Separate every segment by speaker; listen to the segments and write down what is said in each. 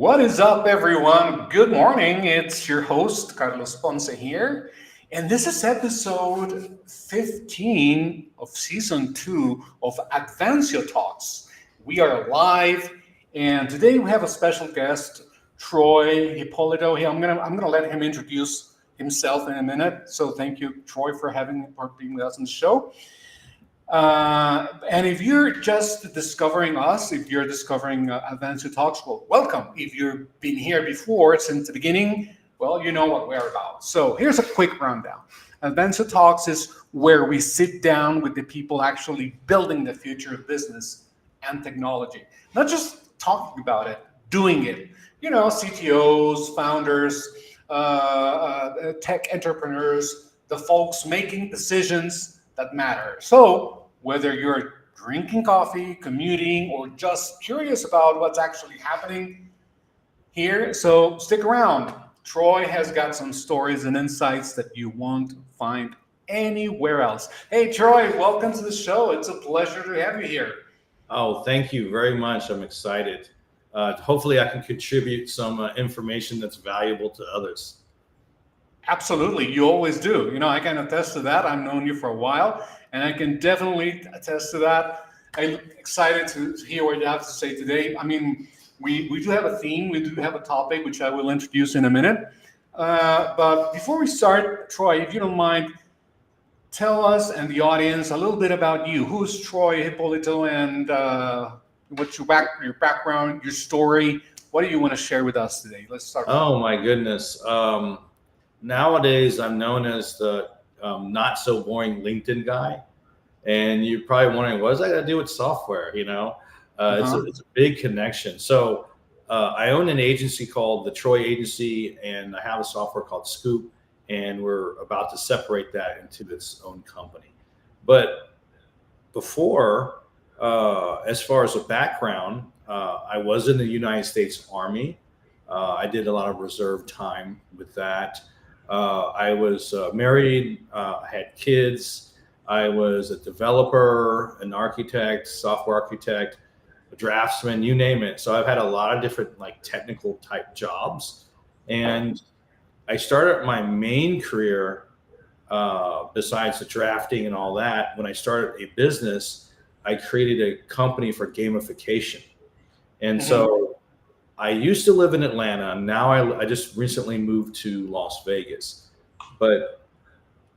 Speaker 1: What is up, everyone? Good morning. It's your host, Carlos Ponce here. And this is episode 15 of season 2 of Advancio Talks. We are live, and today we have a special guest, Troy Hippolito. I'm gonna let him introduce himself in a minute. So thank you, Troy, for being with us on the show. And if you're just discovering us, if you're discovering Advancio Talks, well, welcome. If you've been here before since the beginning, well, you know what we're about. So here's a quick rundown. Advancio Talks is where we sit down with the people actually building the future of business and technology. Not just talking about it, doing it. You know, CTOs, founders, tech entrepreneurs, the folks making decisions that matter. So whether you're drinking coffee, commuting, or just curious about what's actually happening here, so stick around. Troy has got some stories and insights that you won't find anywhere else. Hey, Troy, welcome to the show. It's a pleasure to have you here.
Speaker 2: Oh, thank you very much. I'm excited. Hopefully, I can contribute some information that's valuable to others.
Speaker 1: Absolutely, you always do. You know, I can attest to that. I've known you for a while, and I can definitely attest to that. I'm excited to hear what you have to say today. I mean, we do have a theme, we do have a topic, which I will introduce in a minute. But before we start, Troy, if you don't mind, tell us and the audience a little bit about you. Who's Troy Hippolito, and what's your background, your story? What do you want to share with us today? Let's start.
Speaker 2: Oh, my goodness. Nowadays, I'm known as the not so boring LinkedIn guy. And you're probably wondering, what does that got to do with software? You know, it's a big connection. So I own an agency called the Troy Agency, and I have a software called Scoop, and we're about to separate that into its own company. But before, as far as a background, I was in the United States Army. I did a lot of reserve time with that. I was married, I had kids. I was a developer, an architect, software architect, a draftsman, you name it. So I've had a lot of different like technical type jobs. And I started my main career, besides the drafting and all that. When I started a business, I created a company for gamification. And so I used to live in Atlanta. Now I just recently moved to Las Vegas. But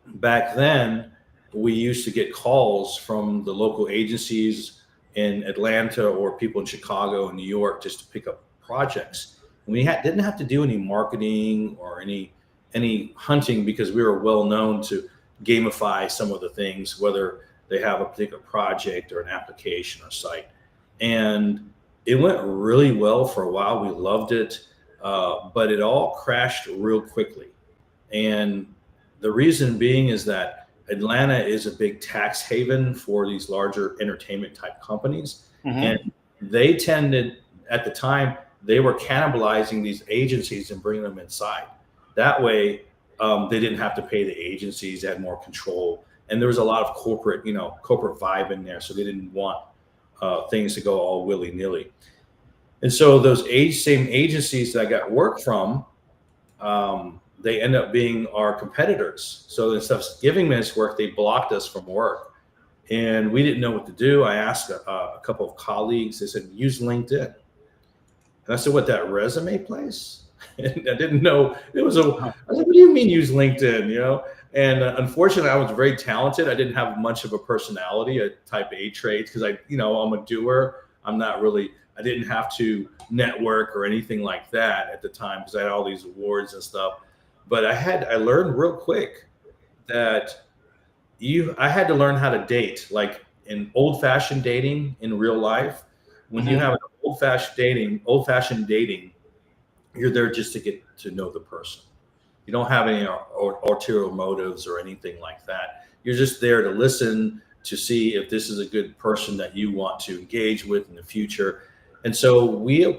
Speaker 2: back then, we used to get calls from the local agencies in Atlanta or people in Chicago and New York just to pick up projects. And we didn't have to do any marketing or any hunting, because we were well known to gamify some of the things, whether they have a particular project or an application or site. And it went really well for a while. We loved it, but it all crashed real quickly. And the reason being is that Atlanta is a big tax haven for these larger entertainment type companies. And they tended, at the time, they were cannibalizing these agencies and bringing them inside. That way, they didn't have to pay the agencies, they had more control. And there was a lot of corporate vibe in there. So they didn't want things to go all willy-nilly. And so those same agencies that I got work from, they end up being our competitors. So instead of giving me this work, they blocked us from work. And we didn't know what to do. I asked a couple of colleagues, they said, use LinkedIn. And I said, what, that resume place? And I didn't know I was like, what do you mean use LinkedIn? You know? And unfortunately, I was very talented. I didn't have much of a personality, a type A trait, because I'm a doer. I didn't have to network or anything like that at the time, because I had all these awards and stuff. But I learned real quick that I had to learn how to date, like in old-fashioned dating in real life. When you have an old-fashioned dating, you're there just to get to know the person. You don't have any ulterior motives or anything like that. You're just there to listen, to see if this is a good person that you want to engage with in the future. And so we're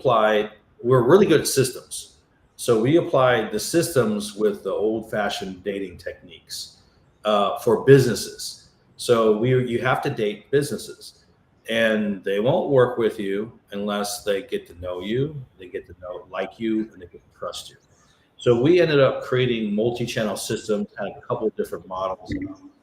Speaker 2: really good at systems. So we applied the systems with the old-fashioned dating techniques for businesses. So you have to date businesses. and they won't work with you unless they get to know you, they get to like you, and they get to trust you. So we ended up creating multi-channel systems, had a couple of different models.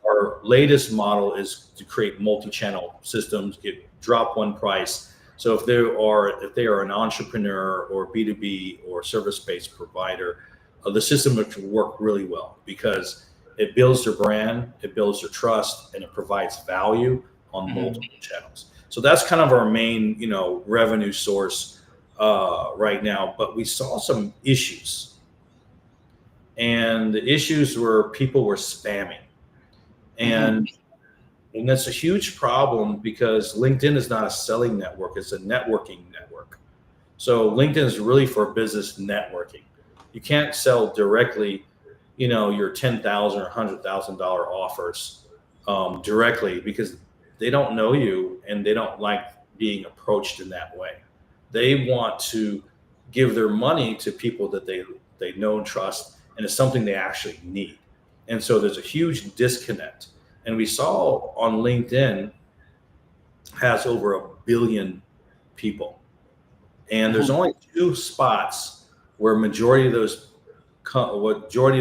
Speaker 2: Our latest model is to create multi-channel systems, drop one price. So if they are an entrepreneur or B2B or service-based provider, the system would work really well because it builds their brand, it builds their trust, and it provides value on multiple channels. So that's kind of our main, revenue source right now. But we saw some issues, and the issues were people were spamming, and that's a huge problem because LinkedIn is not a selling network; it's a networking network. So LinkedIn is really for business networking. You can't sell directly, your $10,000 or $100,000 offers directly because they don't know you and they don't like being approached in that way. They want to give their money to people that they know and trust, and it's something they actually need. And so there's a huge disconnect. And we saw on LinkedIn has over 1 billion people. And there's only 2 spots where majority of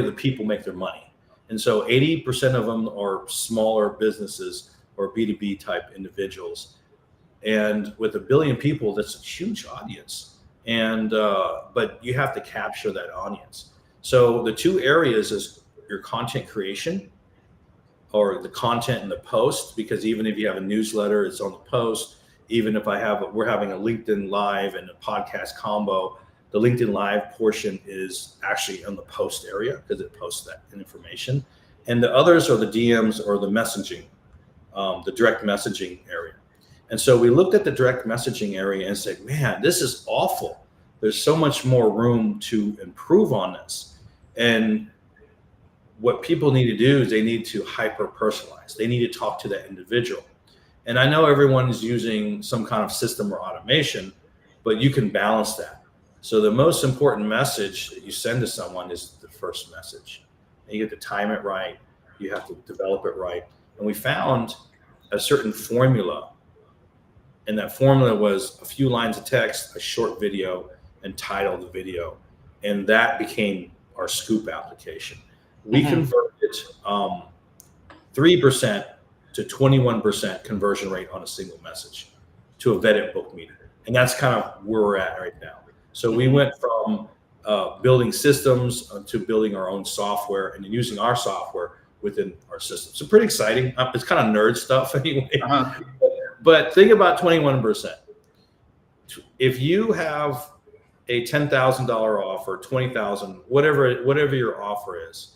Speaker 2: the people make their money. And so 80% of them are smaller businesses or B2B type individuals. And with 1 billion people, that's a huge audience. And but you have to capture that audience. So the 2 areas is your content creation or the content in the post, because even if you have a newsletter, it's on the post. Even if we're having a LinkedIn Live and a podcast combo, the LinkedIn Live portion is actually in the post area because it posts that information. And the others are the DMs or the messaging, the direct messaging area. And so we looked at the direct messaging area and said, man, this is awful. There's so much more room to improve on this. And what people need to do is they need to hyper personalize. They need to talk to that individual. And I know everyone is using some kind of system or automation, but you can balance that. So the most important message that you send to someone is the first message. And you have to time it right. You have to develop it right. And we found a certain formula. And that formula was a few lines of text, a short video, and title the video. And that became our Scoop application. We converted 3% to 21% conversion rate on a single message to a vetted book meeting. And that's kind of where we're at right now. So we went from building systems to building our own software and then using our software within our system. So pretty exciting. It's kind of nerd stuff anyway. But think about 21%. If you have a $10,000 offer, $20,000, whatever your offer is,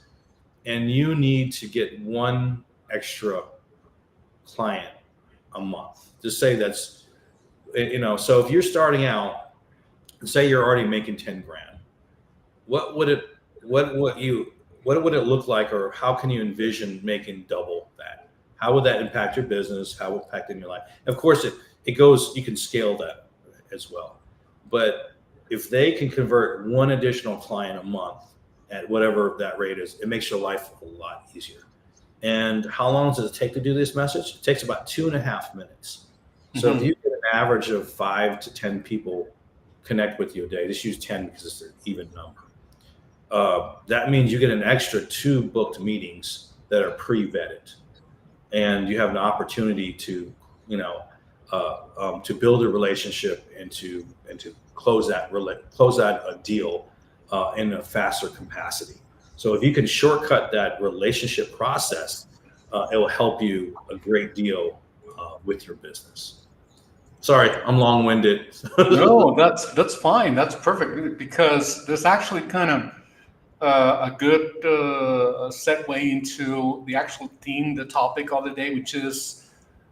Speaker 2: and you need to get 1 extra client a month, just say that's, so if you're starting out, say you're already making 10 grand, what would it look like, or how can you envision making double that? How would that impact your business? How would it impact in your life? Of course, it goes, you can scale that as well. But if they can convert 1 additional client a month at whatever that rate is, it makes your life a lot easier. And how long does it take to do this message? It takes about 2.5 minutes. So if you get an average of 5 to 10 people connect with you a day, just use 10 because it's an even number. That means you get an extra 2 booked meetings that are pre-vetted. And you have an opportunity to, to build a relationship and to close that deal in a faster capacity. So if you can shortcut that relationship process, it will help you a great deal with your business. Sorry, I'm long-winded.
Speaker 1: No, that's fine. That's perfect, because there's actually kind of a good segue into the actual theme, the topic of the day, which is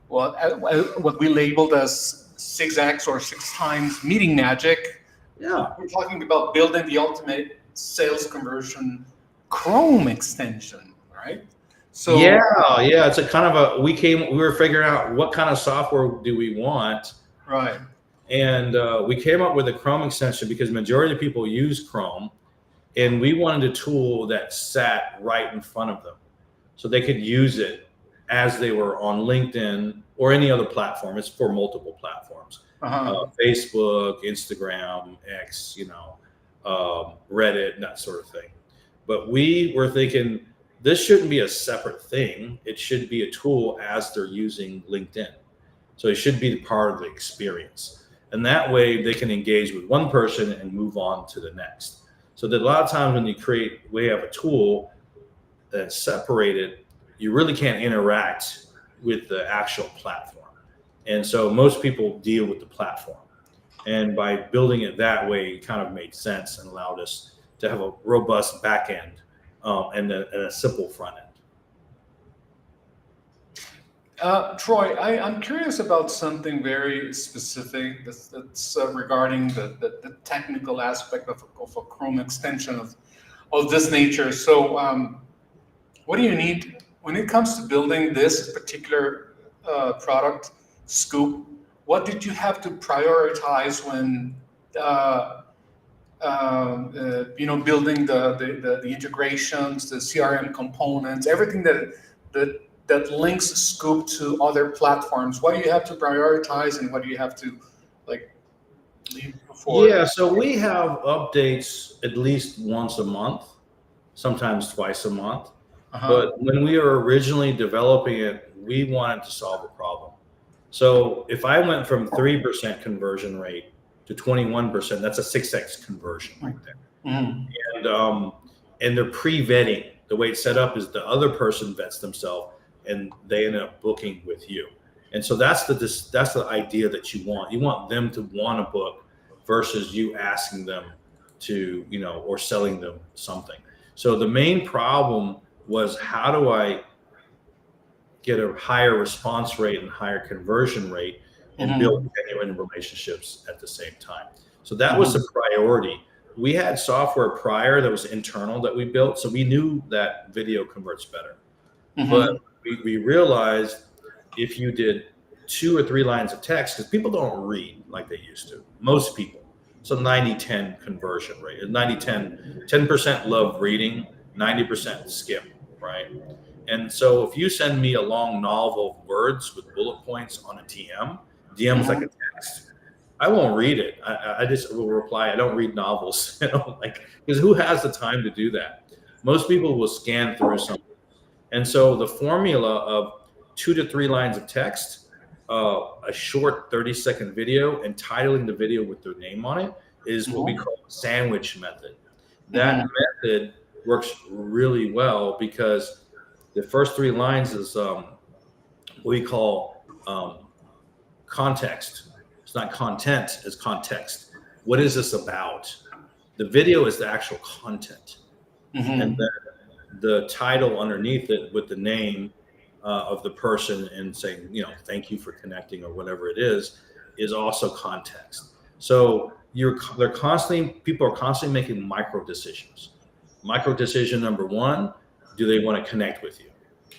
Speaker 1: what we labeled as 6x or 6 times meeting magic.
Speaker 2: Yeah,
Speaker 1: We're talking about building the ultimate sales conversion Chrome extension, right? So
Speaker 2: yeah, it's a kind of we were figuring out what kind of software do we want,
Speaker 1: right?
Speaker 2: And we came up with a Chrome extension because majority of people use Chrome, and we wanted a tool that sat right in front of them, so they could use it as they were on LinkedIn or any other platform. It's for multiple platforms, Facebook, Instagram, X, Reddit, that sort of thing. But we were thinking this shouldn't be a separate thing. It should be a tool as they're using LinkedIn. So it should be part of the experience. And that way they can engage with one person and move on to the next. So that a lot of times when we have a tool that's separated, you really can't interact with the actual platform. And so most people deal with the platform. And by building it that way, it kind of made sense and allowed us to have a robust back end and a simple front end.
Speaker 1: Troy, I'm curious about something very specific that's regarding the technical aspect of a Chrome extension of this nature. So what do you need when it comes to building this particular product, Scoop? What did you have to prioritize when building the integrations, the CRM components, everything that links Scoop to other platforms? What do you have to prioritize, and what do you have to leave before?
Speaker 2: Yeah, so we have updates at least once a month, sometimes twice a month. But when we were originally developing it, we wanted to solve a problem. So if I went from 3% conversion rate to 21%, that's a 6x conversion right there. And they're pre-vetting. The way it's set up is the other person vets themselves and they end up booking with you. And so that's the idea that you want. You want them to want to book versus you asking them to, or selling them something. So the main problem was, how do I get a higher response rate and higher conversion rate and build genuine relationships at the same time? So that was a priority. We had software prior that was internal that we built, so we knew that video converts better. But we realized if you did 2 or 3 lines of text, because people don't read like they used to, most people. So 90-10 conversion rate, 90-10, 10% love reading, 90% skip, right? And so if you send me a long novel of words with bullet points on a DM is like a text. I won't read it. I just will reply. I don't read novels, because who has the time to do that? Most people will scan through something. And so the formula of 2 to 3 lines of text, a short 30-second video, and titling the video with their name on it is what we call sandwich method. That method works really well because the first 3 lines is what we call context. It's not content, it's context. What is this about? The video is the actual content. And then the title underneath it with the name of the person and saying, thank you for connecting or whatever it is also context. So people are constantly making micro decisions. Micro decision number 1, do they want to connect with you?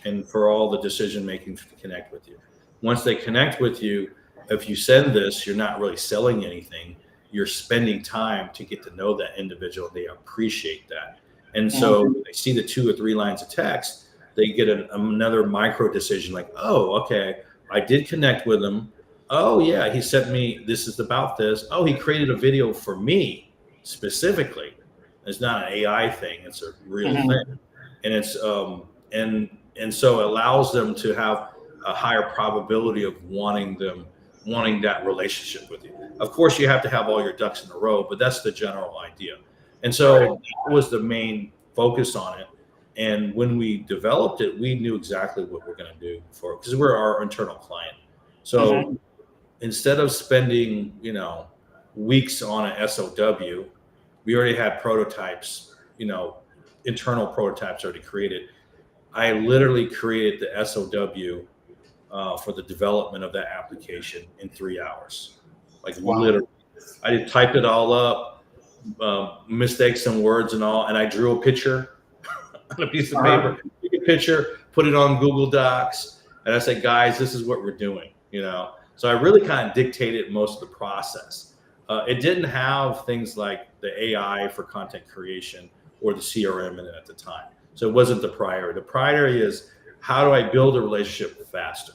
Speaker 2: And for all the decision making to connect with you. Once they connect with you, if you send this, you're not really selling anything. You're spending time to get to know that individual. They appreciate that. And so when they see the 2 or 3 lines of text, they get another micro decision like, oh, okay, I did connect with him. Oh yeah, he sent me, this is about this. Oh, he created a video for me specifically. It's not an AI thing, it's a real thing. And it's and so it allows them to have a higher probability of wanting that relationship with you. Of course, you have to have all your ducks in a row, but that's the general idea. And so that was the main focus on it. And when we developed it, we knew exactly what we're going to do because we're our internal client. So instead of spending, weeks on an SOW, we already had prototypes, internal prototypes already created. I literally created the SOW for the development of that application in 3 hours. Literally, I did type it all up, mistakes and words and all, and I drew a picture on a piece of paper, took a picture, put it on Google Docs, and I said, guys, this is what we're doing, So I really kind of dictated most of the process. It didn't have things like the AI for content creation or the CRM in it at the time. So it wasn't the priority. The priority is, how do I build a relationship faster?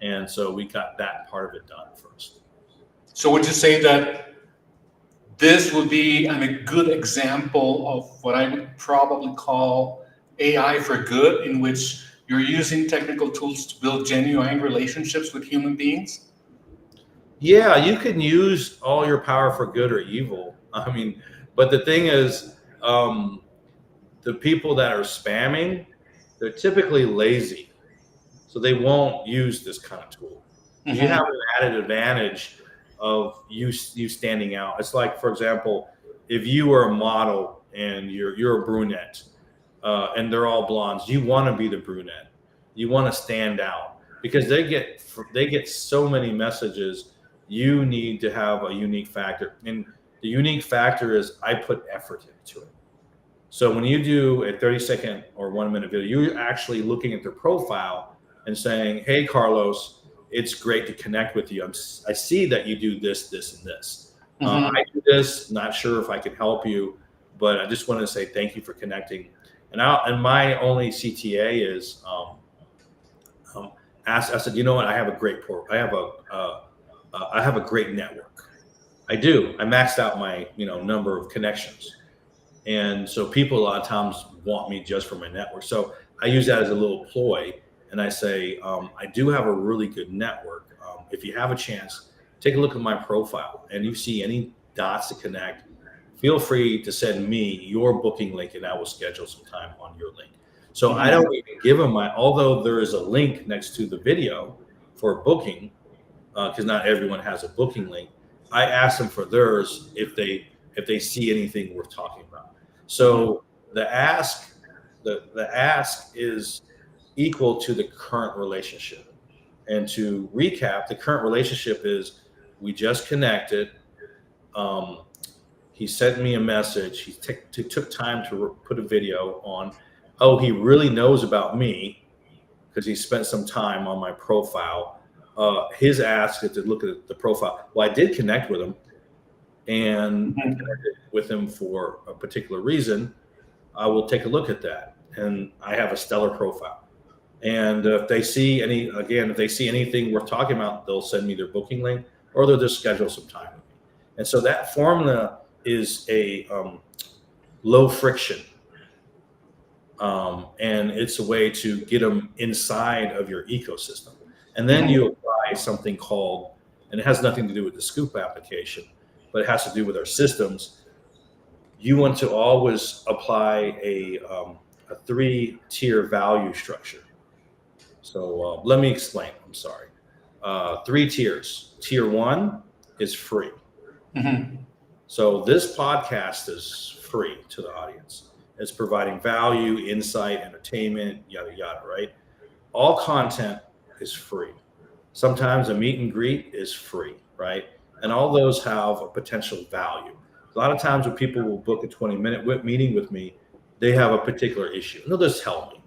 Speaker 2: And so we got that part of it done first.
Speaker 1: So would you say that this would be a good example of what I would probably call AI for good, in which you're using technical tools to build genuine relationships with human beings?
Speaker 2: Yeah, you can use all your power for good or evil. I mean, but the thing is, the people that are spamming, they're typically lazy, so they won't use this kind of tool. You have
Speaker 1: Mm-hmm.
Speaker 2: an added advantage of you standing out. It's like, for example, if you were a model and you're a brunette, and they're all blondes, you want to be the brunette. You want to stand out because they get so many messages. You need to have a unique factor, and the unique factor is I put effort into it. So when you do a 30-second or 1 minute video, you're actually looking at their profile and saying, "Hey, Carlos, it's great to connect with you. I see that you do this, this, and this.
Speaker 1: Mm-hmm.
Speaker 2: I do this. Not sure if I can help you, but I just want to say thank you for connecting." And my only CTA is asked. I said, "You know what? I have a great I have a great network. I do. I maxed out my number of connections." And so people a lot of times want me just for my network. So I use that as a little ploy. And I say, I do have a really good network. If you have a chance, take a look at my profile and you see any dots to connect, feel free to send me your booking link and I will schedule some time on your link. So I
Speaker 1: Mm-hmm.
Speaker 2: don't even give them although there is a link next to the video for booking, because not everyone has a booking link. I ask them for theirs if they see anything worth talking about.
Speaker 1: Mm-hmm.
Speaker 2: So the ask is equal to the current relationship. And to recap, the current relationship is we just connected. Um, he sent me a message. He took time to put a video on. Oh, he really knows about me because he spent some time on my profile. His ask is to look at the profile. Well, I did connect with him, and I
Speaker 1: Mm-hmm.
Speaker 2: connected with him for a particular reason. I will take a look at that, and I have a stellar profile. And if they see anything worth talking about, they'll send me their booking link, or they'll just schedule some time with me. And so that formula is a low friction, and it's a way to get them inside of your ecosystem. And then
Speaker 1: Mm-hmm.
Speaker 2: you apply something called, and it has nothing to do with the Scoop application, but it has to do with our systems. You want to always apply a 3-tier value structure. So let me explain. I'm sorry. 3 tiers. Tier 1 is free.
Speaker 1: Mm-hmm.
Speaker 2: So this podcast is free to the audience. It's providing value, insight, entertainment, yada yada. Right? All content is free. Sometimes a meet and greet is free, right? And all those have a potential value. A lot of times when people will book a 20-minute meeting with me, they have a particular issue. And they'll just tell me.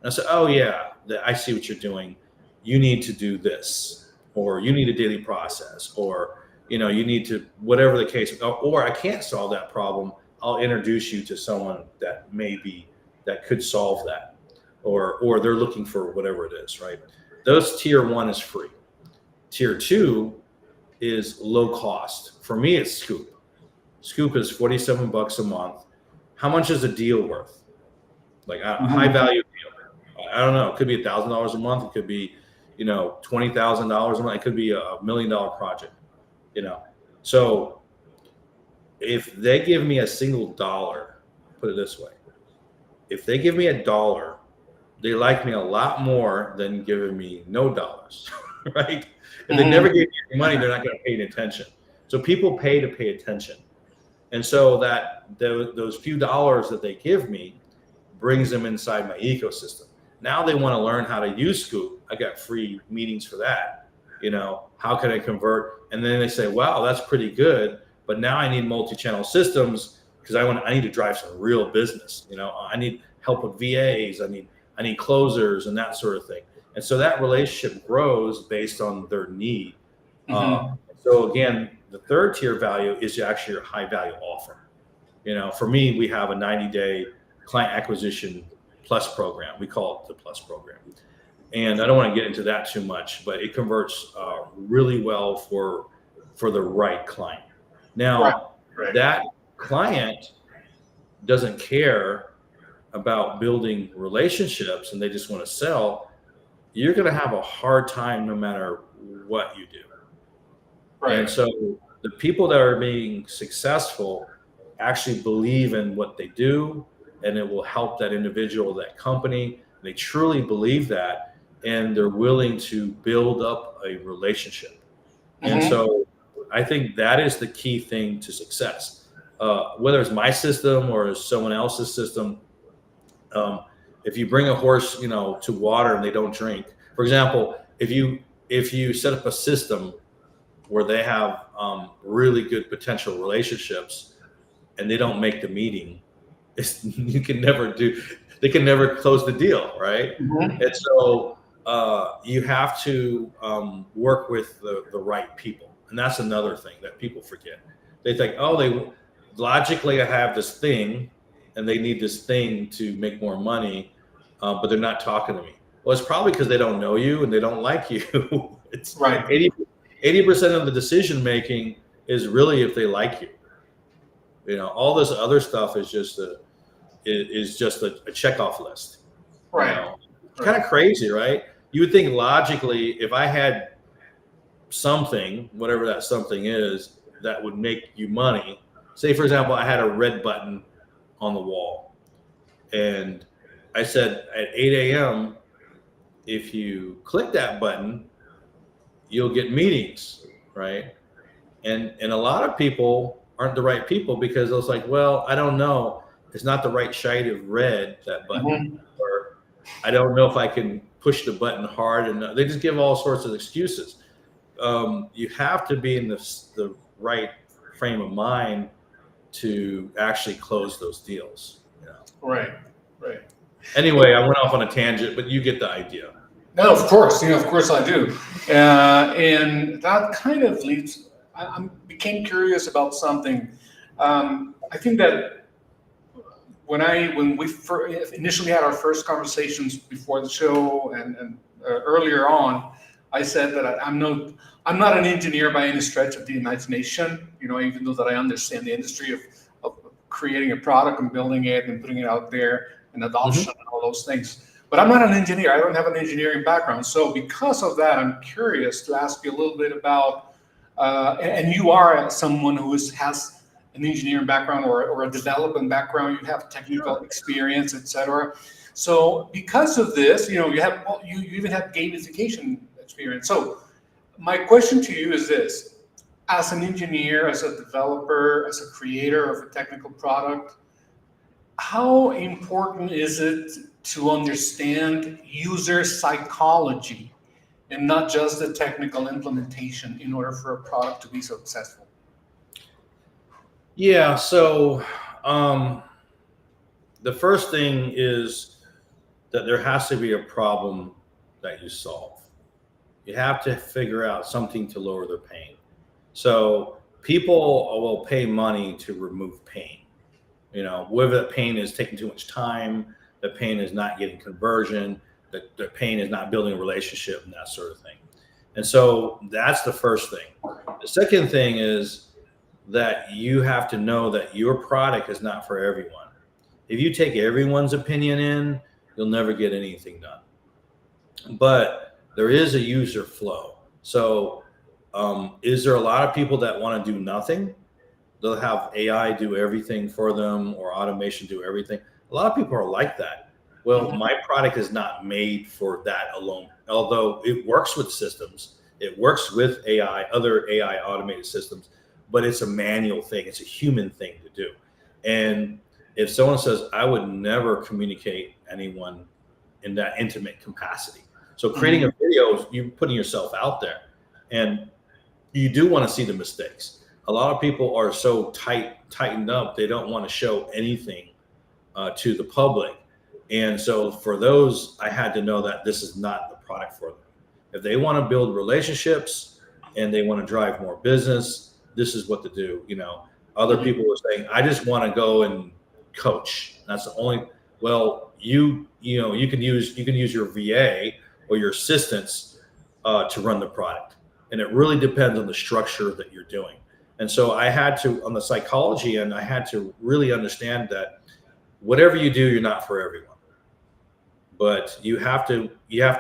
Speaker 2: And I say, "Oh yeah, I see what you're doing. You need to do this, or you need a daily process, or you need to whatever the case. Or I can't solve that problem. I'll introduce you to someone that could solve that, or they're looking for whatever it is, right? Those tier 1 is free. Tier 2 is low cost. For me, it's Scoop. Scoop is $47 a month. How much is a deal worth? Like a high
Speaker 1: Mm-hmm.
Speaker 2: value deal. I don't know. It could be $1,000 a month. It could be, $20,000 a month. It could be a $1 million project. So if they give me a single dollar, put it this way, if they give me a dollar, they like me a lot more than giving me no dollars, right? If they never
Speaker 1: Mm-hmm.
Speaker 2: gave me any money, they're not going to pay any attention. So people pay to pay attention. And so those few dollars that they give me brings them inside my ecosystem. Now they want to learn how to use Scoop. I got free meetings for that. How can I convert? And then they say, "Wow, that's pretty good. But now I need multi-channel systems because I need to drive some real business. I need help with VAs. I need closers and that sort of thing." And so that relationship grows based on their need. Uh,
Speaker 1: Mm-hmm.
Speaker 2: so again, the 3rd tier value is actually your high value offer. For me, we have a 90-day client acquisition Plus program. We call it the Plus program. And I don't want to get into that too much, but it converts really well for the right client. Now, that client doesn't care about building relationships and they just want to sell. You're going to have a hard time no matter what you do. Right. And so the people that are being successful actually believe in what they do, and it will help that individual, that company. They truly believe that, and they're willing to build up a relationship. And so I think that is the key thing to success. Whether it's my system or someone else's system, if you bring a horse, to water and they don't drink, for example, if you set up a system where they have really good potential relationships and they don't make the meeting, they can never close the deal, right? And so you have to work with the right people. And that's another thing that people forget. They think, logically I have this thing and they need this thing to make more money, but they're not talking to me. Well, it's probably because they don't know you and they don't like you. It's right. 80% of the decision making is really if they like you. All this other stuff is just a checkoff list. Right. Kind of crazy, right? You would think logically, if I had something, whatever that something is, that would make you money. Say, for example, I had a red button on the wall, and I said at 8 a.m., if you click that button, you'll get meetings, right? And a lot of people aren't the right people because it's like, well, I don't know. It's not the right shade of red, that button. Or I don't know if I can push the button hard. And they just give all sorts of excuses. You have to be in the right frame of mind to actually close those deals. Right. Anyway, I went off on a tangent, but you get the idea.
Speaker 1: No, of course I do. And that kind of leads, I became curious about something. I think that when we initially had our first conversations before the show and earlier on, I said that I'm not an engineer by any stretch of the imagination, even though that I understand the industry of creating a product and building it and putting it out there and adoption and all those things. But I'm not an engineer. I don't have an engineering background. So because of that, I'm curious to ask you a little bit about, and you are someone who has an engineering background or a development background, you have technical experience, et cetera. So because of this, you even have gamification experience. So my question to you is this: as an engineer, as a developer, as a creator of a technical product, how important is it to understand user psychology and not just the technical implementation in order for a product to be successful?
Speaker 2: Yeah, so the first thing is that there has to be a problem that you solve. You have to figure out something to lower their pain. So people will pay money to remove pain. Whether the pain is taking too much time, the pain is not getting conversion, the pain is not building a relationship, and that sort of thing. And so that's the first thing. The second thing is that you have to know that your product is not for everyone. If you take everyone's opinion in, you'll never get anything done. But there is a user flow. So is there a lot of people that want to do nothing? They'll have AI do everything for them or automation do everything. A lot of people are like that. Well, my product is not made for that alone. Although it works with systems, it works with AI, other AI automated systems, but it's a manual thing. It's a human thing to do. And if someone says, I would never communicate anyone in that intimate capacity. So creating a video, you're putting yourself out there, and you do want to see the mistakes. A lot of people are so tightened up, they don't want to show anything to the public. And so for those, I had to know that this is not the product for them. If they want to build relationships and they want to drive more business, this is what to do. Other people were saying, I just want to go and coach. That's the only, well, you can use your VA or your assistants to run the product, and it really depends on the structure that you're doing. And so I had to, on the psychology end, I had to really understand that whatever you do, you're not for everyone, but you have to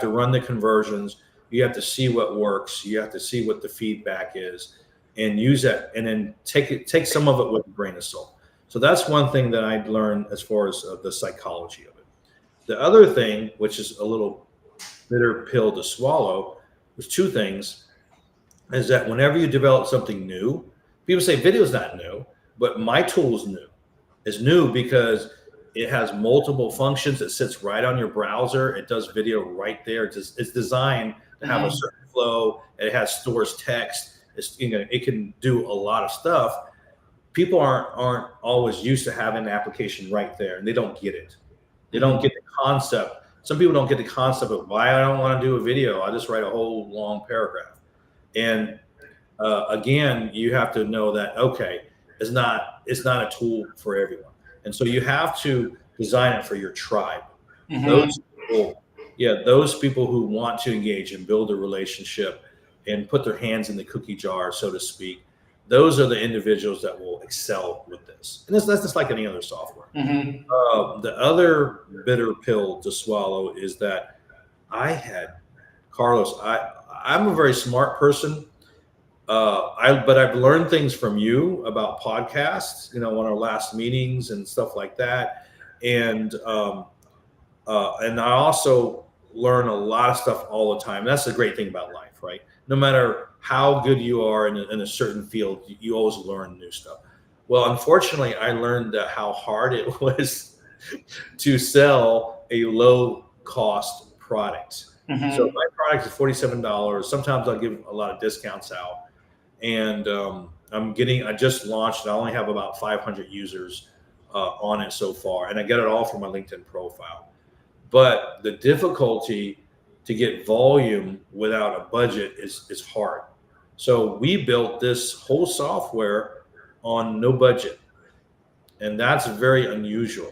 Speaker 2: run the conversions. You have to see what works. You have to see what the feedback is, and use that, and then take some of it with a grain of salt. So that's one thing that I learned as far as the psychology of it. The other thing, which is a little bitter pill to swallow, there's two things, is that whenever you develop something new, people say video is not new, but my tool is new. It's new because it has multiple functions. It sits right on your browser. It does video right there. It's designed to have a certain flow. It has stores text. It can do a lot of stuff. People aren't always used to having an application right there, and they don't get it. They don't get the concept. Some people don't get the concept of why I don't want to do a video. I just write a whole long paragraph. And again, you have to know that, okay, it's not a tool for everyone. And so you have to design it for your tribe. Those people who want to engage and build a relationship and put their hands in the cookie jar, so to speak, those are the individuals that will excel with this. And that's just like any other software. The other bitter pill to swallow is that Carlos, I'm a very smart person. But I've learned things from you about podcasts, on our last meetings and stuff like that. And I also learn a lot of stuff all the time. That's the great thing about life, right? No matter how good you are in a certain field, you always learn new stuff. Well, unfortunately, I learned how hard it was to sell a low cost product. So my product is $47. Sometimes I'll give a lot of discounts out. And I just launched, and I only have about 500 users on it so far. And I get it all from my LinkedIn profile. But the difficulty to get volume without a budget is hard. So we built this whole software on no budget. And that's very unusual.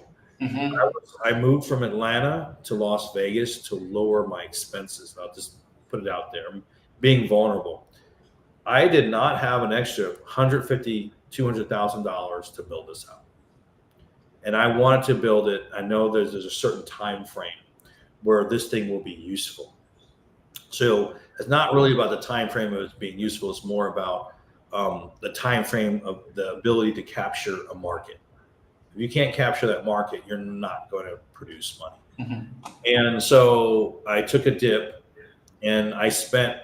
Speaker 2: I moved from Atlanta to Las Vegas to lower my expenses. I'll just put it out there. I'm being vulnerable. I did not have an extra $150,000, $200,000 to build this out. And I wanted to build it. I know there's a certain time frame where this thing will be useful. So it's not really about the time frame of it being useful. It's more about the time frame of the ability to capture a market. If you can't capture that market, you're not going to produce money. And so I took a dip, and I spent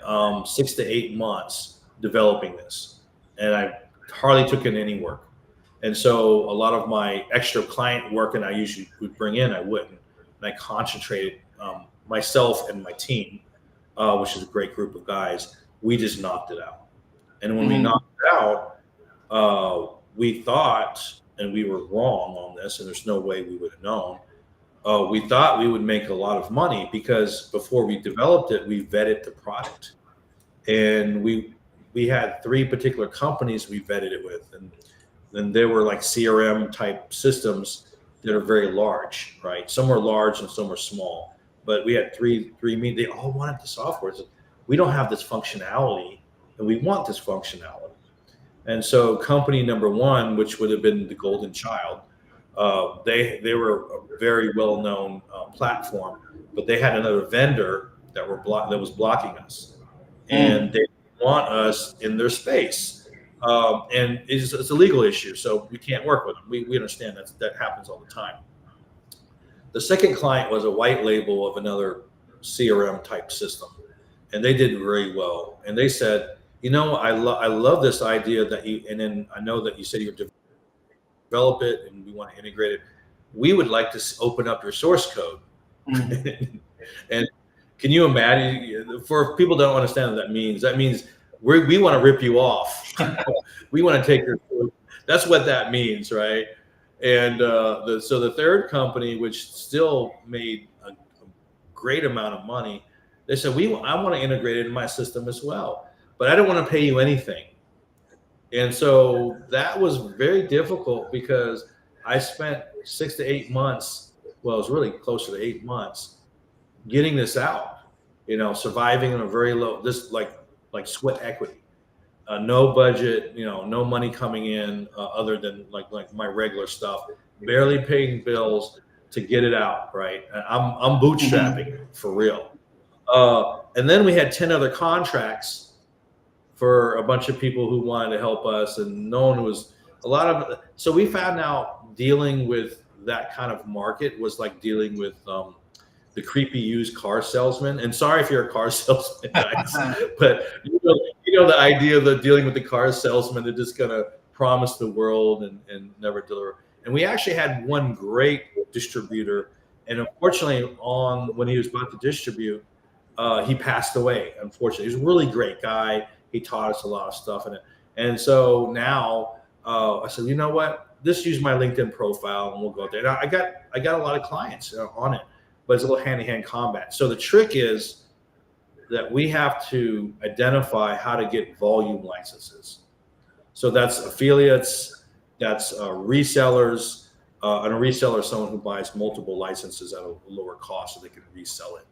Speaker 2: 6 to 8 months developing this, and I hardly took in any work. And so a lot of my extra client work, and I usually would bring in, I wouldn't. And I concentrated myself and my team, which is a great group of guys. We just knocked it out. And when we knocked it out, we thought, and we were wrong on this, and there's no way we would have known. We thought we would make a lot of money because before we developed it, we vetted the product. And we had 3 particular companies we vetted it with. And then there were like CRM type systems that are very large, right? Some were large and some were small. But we had three they all wanted the software. So we don't have this functionality, and we want this functionality. And so company number 1, which would have been the golden child, they were a very well-known platform, but they had another vendor that was blocking us, and they want us in their space, and it's a legal issue, so we can't work with them. We understand that happens all the time. The second client was a white label of another CRM type system, and they did very well. And they said, I love this idea that you, and then I know that you said you're develop it and we want to integrate it. We would like to open up your source code. And can you imagine, for people that don't understand what that means we want to rip you off. We want to take your code. That's what that means, right? And so the third company, which still made a great amount of money, they said, I want to integrate it in my system as well, but I don't want to pay you anything. And so that was very difficult because I spent 6 to 8 months well, it's really closer to 8 months, getting this out, surviving in a very low, this like sweat equity, no budget, no money coming in other than like my regular stuff, barely paying bills to get it out. Right. And I'm bootstrapping for real. And then we had 10 other contracts for a bunch of people who wanted to help us, and no one was so we found out dealing with that kind of market was like dealing with the creepy used car salesman. And sorry if you're a car salesman, guys, but the idea of dealing with the car salesman that just gonna promise the world and never deliver. And we actually had one great distributor, and unfortunately, when he was about to distribute, he passed away. Unfortunately, he was a really great guy. He taught us a lot of stuff in it. And so now I said, you know what? Just use my LinkedIn profile and we'll go out there. Now, I got a lot of clients on it, but it's a little hand-to-hand combat. So the trick is that we have to identify how to get volume licenses. So that's affiliates, that's resellers, and a reseller is someone who buys multiple licenses at a lower cost so they can resell it.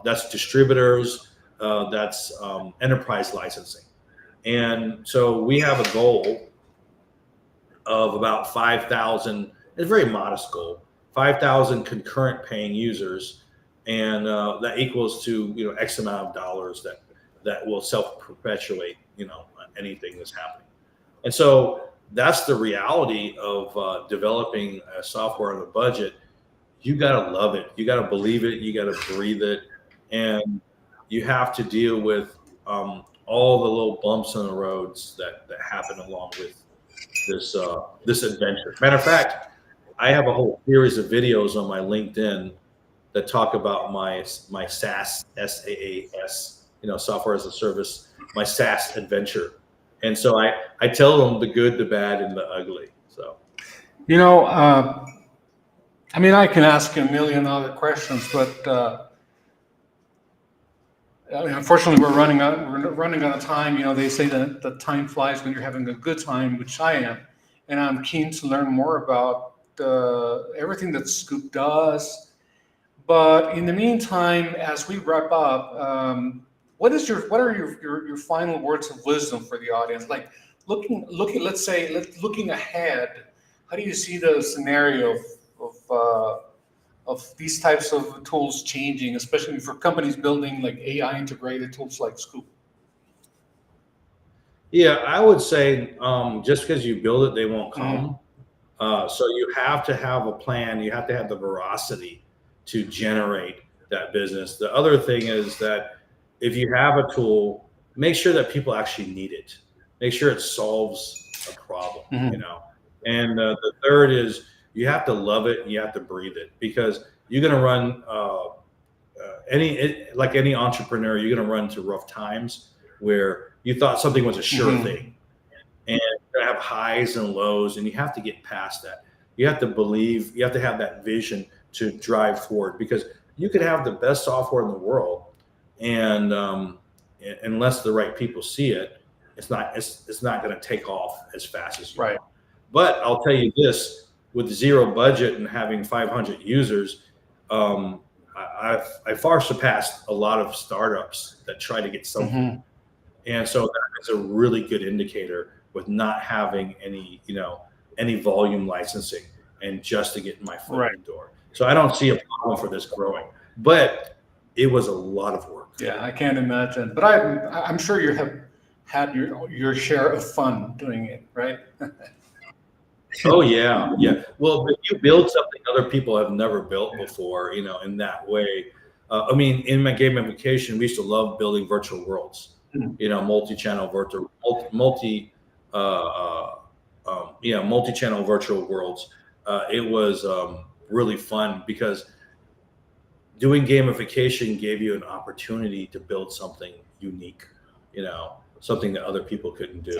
Speaker 2: That's distributors, that's enterprise licensing. And so we have a goal of about 5,000, it's a very modest goal, 5,000 concurrent paying users. And that equals to, X amount of dollars that will self-perpetuate, anything that's happening. And so that's the reality of developing a software on a budget. You got to love it. You got to believe it. You got to breathe it. And you have to deal with all the little bumps in the roads that happen along with this adventure. Matter of fact, I have a whole series of videos on my LinkedIn that talk about my SaaS, SaaS, software as a service, my SaaS adventure. And so I tell them the good, the bad, and the ugly. So,
Speaker 1: I can ask you a million other questions, but unfortunately, we're running out of time. They say that the time flies when you're having a good time, which I am, and I'm keen to learn more about everything that Scoop does. But in the meantime, as we wrap up, what are your final words of wisdom for the audience? Like looking ahead, how do you see the scenario of these types of tools changing, especially for companies building like AI integrated tools like Scoop?
Speaker 2: Yeah, I would say just because you build it, they won't come. So you have to have a plan. You have to have the veracity to generate that business. The other thing is that if you have a tool, make sure that people actually need it. Make sure it solves a problem, And the third is you have to love it and you have to breathe it, because you're going to run like any entrepreneur, you're going to run into rough times where you thought something was a sure thing, and you're going to have highs and lows, and you have to get past that. You have to believe, you have to have that vision to drive forward, because you could have the best software in the world, and unless the right people see it, it's not going to take off as fast as you want. But I'll tell you this, with zero budget and having 500 users, I far surpassed a lot of startups that try to get something. And so that is a really good indicator with not having any volume licensing and just to get my foot in the door. So I don't see a problem for this growing, but it was a lot of work.
Speaker 1: Yeah, I can't imagine. But I'm sure you have had your share of fun doing it, right?
Speaker 2: Oh yeah. Well, if you build something other people have never built before, in that way. In my gamification, we used to love building virtual worlds. Multi-channel virtual, multi-channel virtual worlds. It was really fun because doing gamification gave you an opportunity to build something unique, something that other people couldn't do.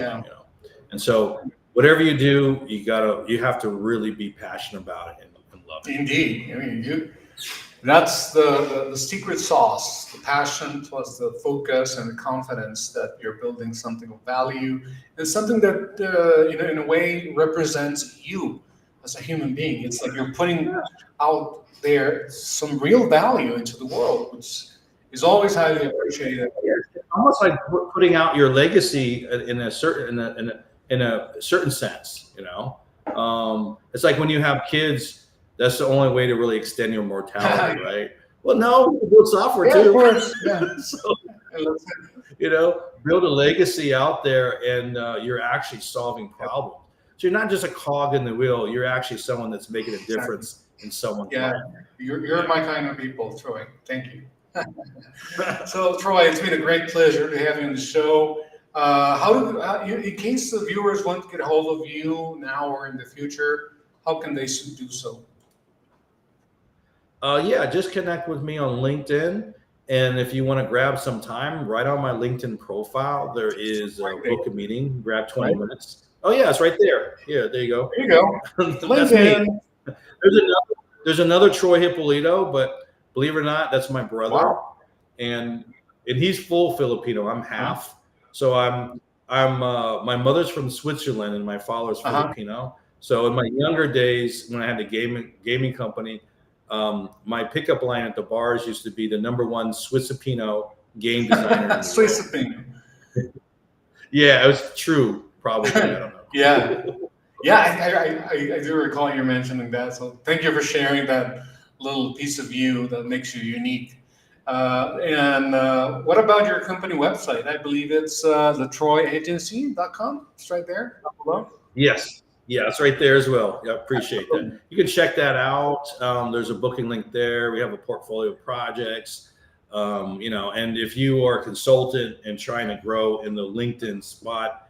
Speaker 2: And so whatever you do, you have to really be passionate about it and love it.
Speaker 1: Indeed. That's the secret sauce, the passion plus the focus and the confidence that you're building something of value and something that in a way represents you as a human being. It's like you're putting out there some real value into the world, which is always highly appreciated.
Speaker 2: It's almost like putting out your legacy in a certain sense. It's like when you have kids, that's the only way to really extend your mortality, right? Well, no, we build software too.
Speaker 1: Of course, yeah.
Speaker 2: So, build a legacy out there, and you're actually solving problems. So you're not just a cog in the wheel. You're actually someone that's making a difference in someone's life.
Speaker 1: You're my kind of people, Troy. Thank you. So, Troy, it's been a great pleasure to have you on the show. In case the viewers want to get a hold of you now or in the future, how can they do so?
Speaker 2: Just connect with me on LinkedIn. And if you want to grab some time, right on my LinkedIn profile, there is book a meeting, grab 20 minutes. Oh yeah, it's right there. Yeah, there you go.
Speaker 1: There you go.
Speaker 2: That's me. There's another Troy Hippolito, but believe it or not, that's my brother.
Speaker 1: Wow.
Speaker 2: And he's full Filipino. I'm half. So I'm my mother's from Switzerland and my father's Filipino. So in my younger days, when I had the gaming company, my pickup line at the bars used to be the #1 Swissipino game designer.
Speaker 1: Swissipino.
Speaker 2: Yeah, it was true. Probably. I don't know.
Speaker 1: Yeah, I do recall you mentioning that. So thank you for sharing that little piece of you that makes you unique. And what about your company website? I believe it's thetroyagency.com. It's right there.
Speaker 2: Yes. Yeah, it's right there as well. Yeah, appreciate that. You can check that out. There's a booking link there. We have a portfolio of projects. And if you are a consultant and trying to grow in the LinkedIn spot,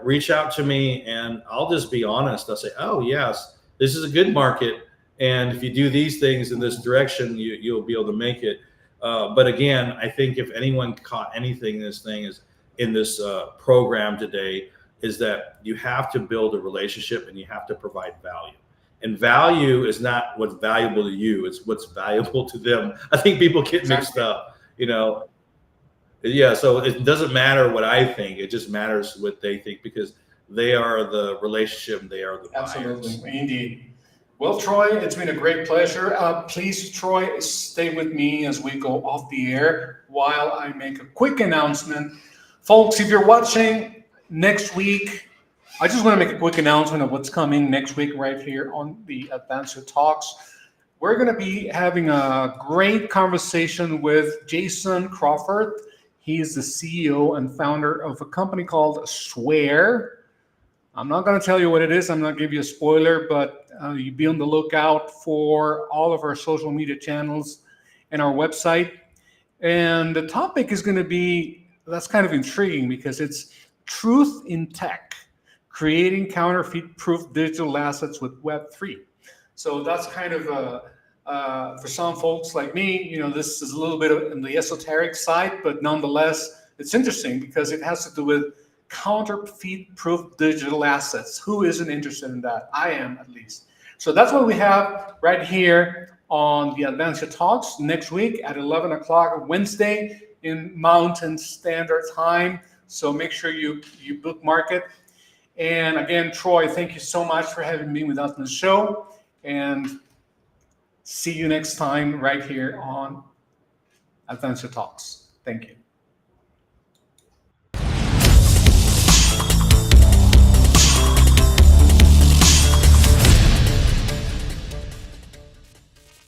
Speaker 2: reach out to me and I'll just be honest. I'll say, oh, yes, this is a good market. And if you do these things in this direction, you'll be able to make it. But again, I think if anyone caught anything in this program today, is that you have to build a relationship and you have to provide value. And value is not what's valuable to you, it's what's valuable to them. I think people get mixed up, Yeah, so it doesn't matter what I think, it just matters what they think, because they are the relationship and they are the buyers.
Speaker 1: Absolutely, indeed. Well, Troy, it's been a great pleasure. Please, Troy, stay with me as we go off the air while I make a quick announcement. Folks, if you're watching next week, I just want to make a quick announcement of what's coming next week right here on the Advancio Talks. We're going to be having a great conversation with Jason Crawford. He's the CEO and founder of a company called Swear. I'm not going to tell you what it is. I'm not going to give you a spoiler, but you be on the lookout for all of our social media channels and our website. And the topic is going to be, that's kind of intriguing because it's Truth in Tech, creating counterfeit-proof digital assets with Web3. So that's kind of for some folks like me, this is a little bit in the esoteric side, but nonetheless, it's interesting because it has to do with counterfeit-proof digital assets. Who isn't interested in that? I am, at least. So that's what we have right here on the Advancio Talks next week at 11 o'clock Wednesday in Mountain Standard Time. So make sure you bookmark it. And again, Troy, thank you so much for having me with us on the show. And see you next time right here on Advancio Talks. Thank you.